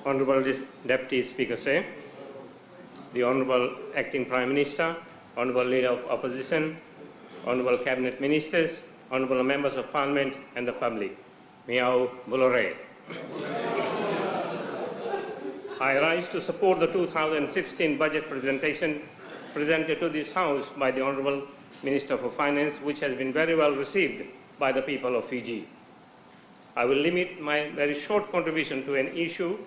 Honorable Deputy Speaker Sir, the Honorable Acting Prime Minister, Honorable Leader of Opposition, Honorable Cabinet Ministers, Honorable Members of Parliament and the public. Miao Bulore. I rise to support the 2016 budget presentation presented to this House by the Honorable Minister for Finance, which has been very well received by the people of Fiji. I will limit my very short contribution to an issue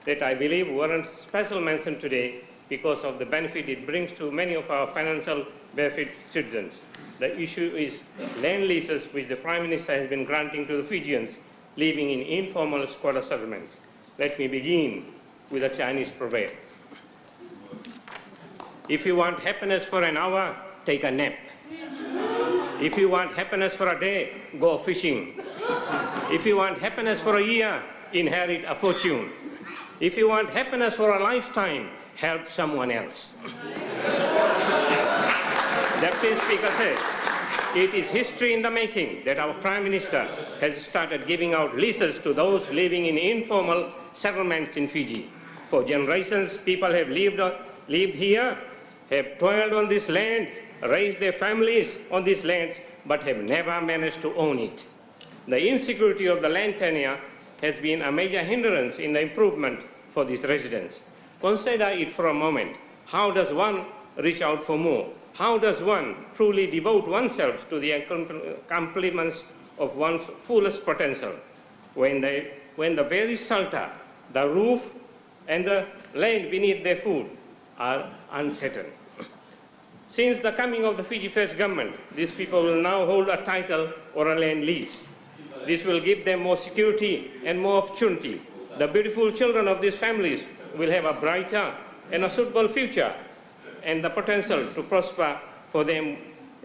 that I believe warrants special mention today because of the benefit it brings to many of our financial benefit citizens. The issue is land leases which the Prime Minister has been granting to the Fijians living in informal squatter settlements. Let me begin with a Chinese proverb. If you want happiness for an hour, take a nap. If you want happiness for a day, go fishing. If you want happiness for a year, inherit a fortune. If you want happiness for a lifetime, help someone else. Deputy Speaker said, it is history in the making that our Prime Minister has started giving out leases to those living in informal settlements in Fiji. For generations, people have lived here, have toiled on this land, raised their families on these lands, but have never managed to own it. The insecurity of the land tenure has been a major hindrance in the improvement for these residents. Consider it for a moment. How does one reach out for more? How does one truly devote oneself to the accomplishments of one's fullest potential when the very shelter, the roof, and the land beneath their food are uncertain? Since the coming of the Fiji First government, these people will now hold a title or a land lease. This will give them more security and more opportunity. The beautiful children of these families will have a brighter and a suitable future and the potential to prosper for them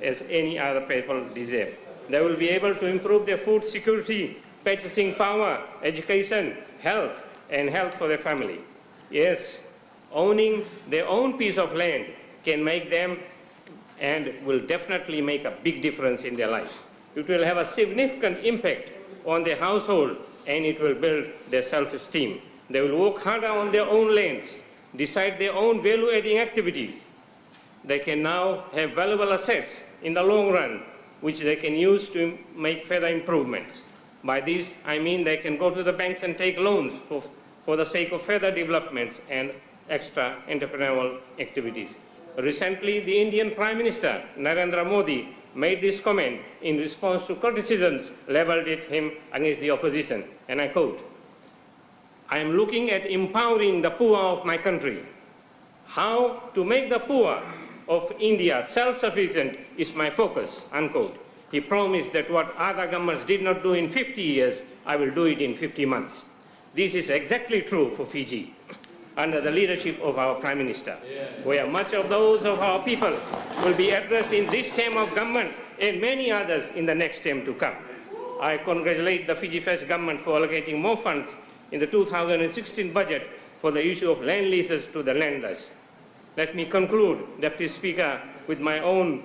as any other people deserve. They will be able to improve their food security, purchasing power, education, health, and health for their family. Yes, owning their own piece of land can make them and will definitely make a big difference in their life. It will have a significant impact on their household and it will build their self-esteem. They will work harder on their own lands, decide their own value-adding activities. They can now have valuable assets in the long run, which they can use to make further improvements. By this, I mean they can go to the banks and take loans for the sake of further developments and extra entrepreneurial activities. Recently, the Indian Prime Minister, Narendra Modi, made this comment in response to criticisms leveled at him against the opposition, and I quote, "I am looking at empowering the poor of my country. How to make the poor of India self-sufficient is my focus," unquote. He promised that what other governments did not do in 50 years, I will do it in 50 months. This is exactly true for Fiji, under the leadership of our Prime Minister, where much of those of our people will be addressed in this term of government and many others in the next term to come. I congratulate the Fiji First government for allocating more funds in the 2016 budget for the issue of land leases to the landless. Let me conclude, Deputy Speaker, with my own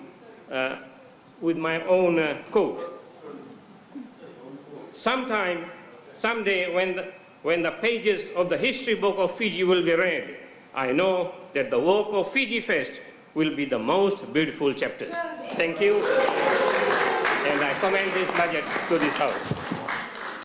quote. Someday, when the pages of the history book of Fiji will be read, I know that the work of Fiji First will be the most beautiful chapters. Thank you, and I commend this budget to this House.